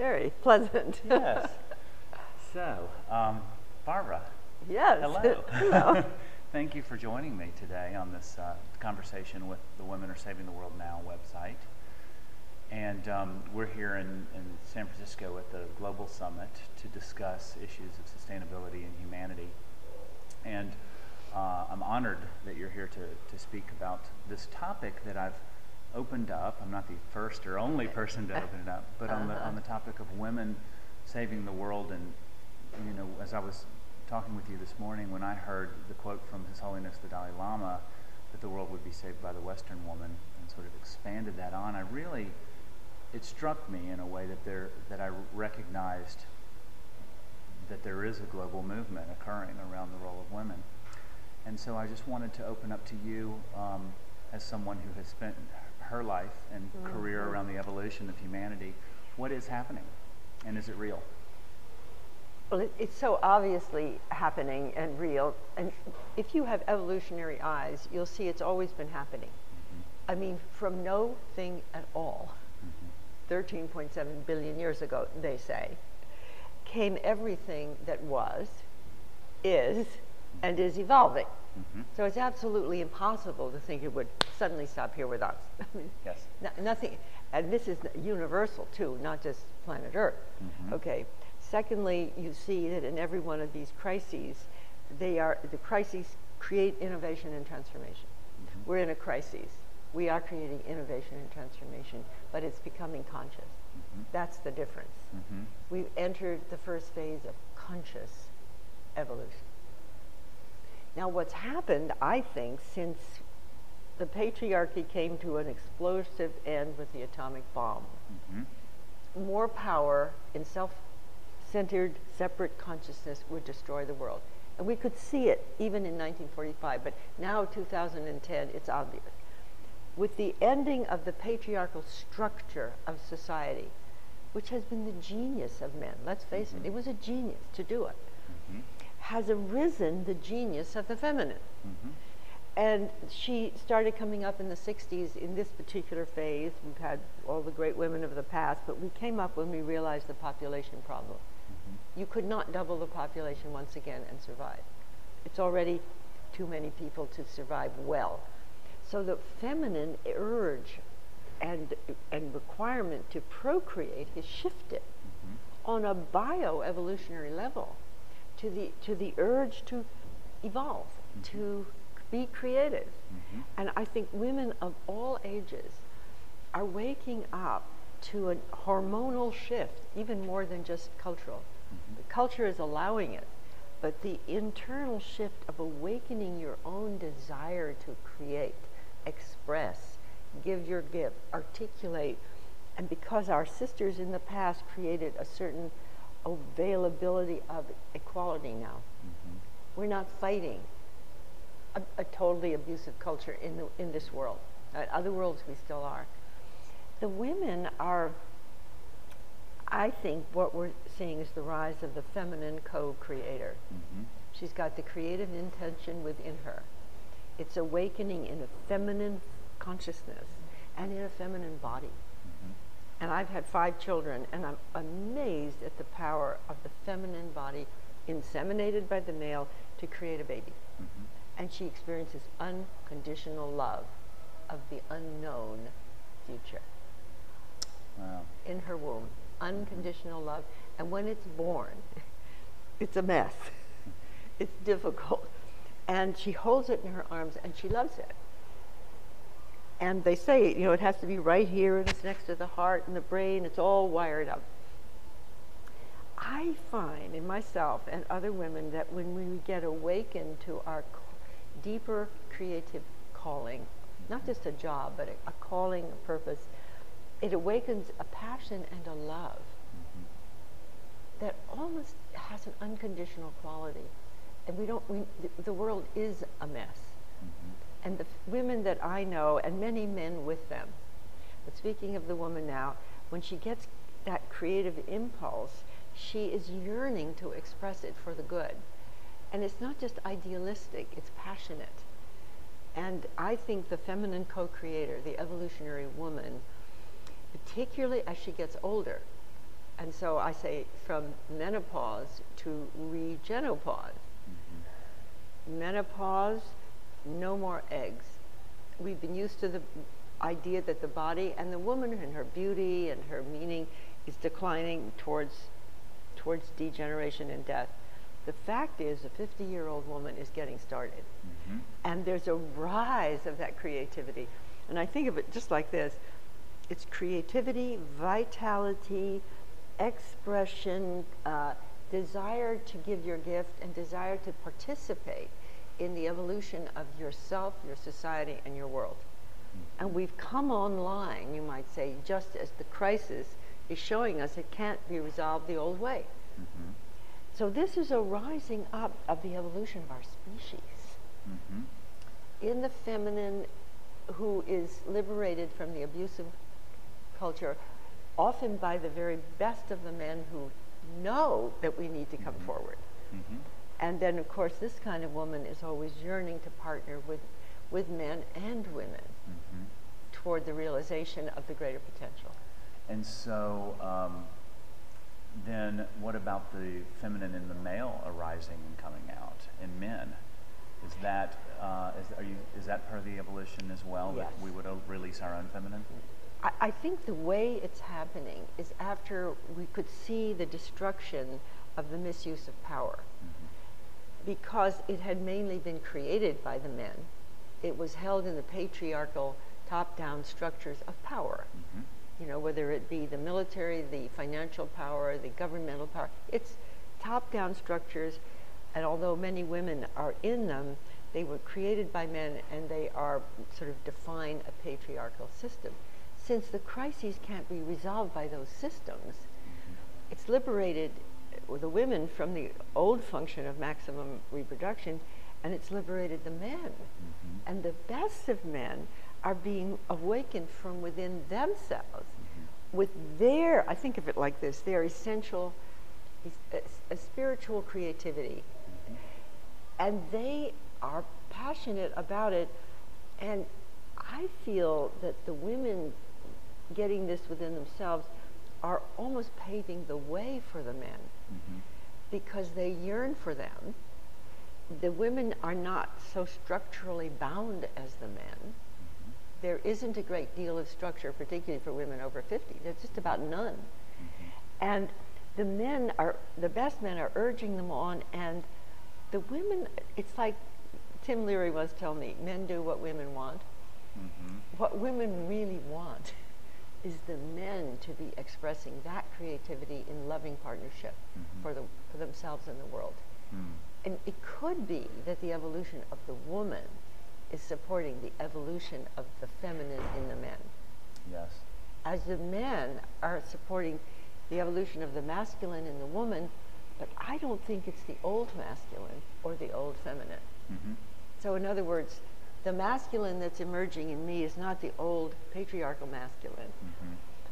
Very pleasant. Yes. So, Barbara. Yes. Hello. Hello. Thank you for joining me today on this conversation with the Women Are Saving the World Now website. And we're here in San Francisco at the Global Summit to discuss issues of sustainability and humanity. And I'm honored that you're here to speak about this topic that I've opened up. I'm not the first or only person to open it up, but on the topic of women saving the world. And you know, as I was talking with you this morning, when I heard the quote from His Holiness the Dalai Lama that the world would be saved by the Western woman, and sort of expanded that on, it struck me in a way that I recognized that there is a global movement occurring around the role of women. And so I just wanted to open up to you as someone who has spent her life and career around the evolution of humanity. What is happening, and is it real? Well, it's so obviously happening and real. And if you have evolutionary eyes, you'll see it's always been happening. I mean, from no thing at all, 13.7 billion years ago, they say, came everything that was, is, and is evolving. So it's absolutely impossible to think it would suddenly stop here with us. I mean, Yes. nothing, and this is universal too, not just planet Earth. Okay. Secondly, you see that in every one of these crises, the crises create innovation and transformation. We're in a crisis. We are creating innovation and transformation, but it's becoming conscious. That's the difference. We've entered the first phase of conscious evolution. Now, what's happened, I think, since the patriarchy came to an explosive end with the atomic bomb, more power in self-centered, separate consciousness would destroy the world. And we could see it even in 1945, but now 2010, it's obvious. With the ending of the patriarchal structure of society, which has been the genius of men, let's face it, it was a genius to do it, has arisen the genius of the feminine. And she started coming up in the 60s in this particular phase. We've had all the great women of the past, but we came up when we realized the population problem. You could not double the population once again and survive. It's already too many people to survive well. So the feminine urge and requirement to procreate has shifted on a bioevolutionary level to the urge to evolve, to be creative. And I think women of all ages are waking up to a hormonal shift, even more than just cultural. The culture is allowing it, but the internal shift of awakening your own desire to create, express, give your gift, articulate. And because our sisters in the past created a certain availability of equality now, we're not fighting a totally abusive culture in this world. In other worlds, we still are. The women are, I think what we're seeing is the rise of the feminine co-creator. She's got the creative intention within her. It's awakening in a feminine consciousness and in a feminine body. And I've had 5 children, and I'm amazed at the power of the feminine body inseminated by the male to create a baby. And she experiences unconditional love of the unknown future. Wow. In her womb. Unconditional love. And when it's born, it's a mess. It's difficult. And she holds it in her arms, and she loves it. And they say, you know, it has to be right here, and it's next to the heart and the brain. It's all wired up. I find in myself and other women that when we get awakened to our deeper creative calling, not just a job, but a calling, a purpose, it awakens a passion and a love that almost has an unconditional quality. And the world is a mess. And the women that I know, and many men with them, but speaking of the woman now, when she gets that creative impulse, she is yearning to express it for the good. And it's not just idealistic, it's passionate. And I think the feminine co-creator, the evolutionary woman, particularly as she gets older, And so I say from menopause to regenopause. Menopause, no more eggs. We've been used to the idea that the body and the woman and her beauty and her meaning is declining towards degeneration and death. The fact is, a 50-year-old woman is getting started. And there's a rise of that creativity. And I think of it just like this. It's creativity, vitality, expression, desire to give your gift, and desire to participate in the evolution of yourself, your society, and your world. And we've come online, you might say, just as the crisis is showing us it can't be resolved the old way. So this is a rising up of the evolution of our species. In the feminine, who is liberated from the abusive culture, often by the very best of the men who know that we need to come forward. And then, of course, this kind of woman is always yearning to partner with men and women toward the realization of the greater potential. And so, then what about the feminine in the male arising and coming out in men? Is that is that part of the evolution as well? Yes. That we would release our own feminine? I think the way it's happening is after we could see the destruction of the misuse of power. Because it had mainly been created by the men. It was held in the patriarchal top-down structures of power. You know, whether it be the military, the financial power, the governmental power. It's top-down structures, and although many women are in them, they were created by men, and they are sort of define a patriarchal system. Since the crises can't be resolved by those systems, it's liberated the women from the old function of maximum reproduction, and it's liberated the men. And the best of men are being awakened from within themselves with their, I think of it like this, their essential a spiritual creativity. And they are passionate about it, and I feel that the women getting this within themselves are almost paving the way for the men, because they yearn for them. The women are not so structurally bound as the men. There isn't a great deal of structure, particularly for women over 50. There's just about none. And the men are, the best men are urging them on, and the women, it's like Tim Leary once told me, men do what women want. What women really want is the men to be expressing that creativity in loving partnership for themselves and the world. And it could be that the evolution of the woman is supporting the evolution of the feminine in the men. Yes. As the men are supporting the evolution of the masculine in the woman, but I don't think it's the old masculine or the old feminine. So in other words, the masculine that's emerging in me is not the old patriarchal masculine.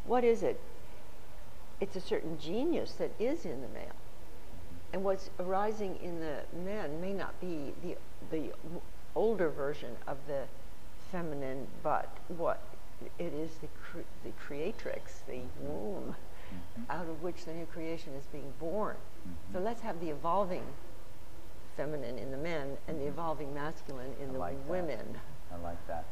What is it? It's a certain genius that is in the male. And what's arising in the men may not be the older version of the feminine, but what it is, the creatrix, the womb, out of which the new creation is being born. So let's have the evolving feminine in the men and the evolving masculine in the women. I like that.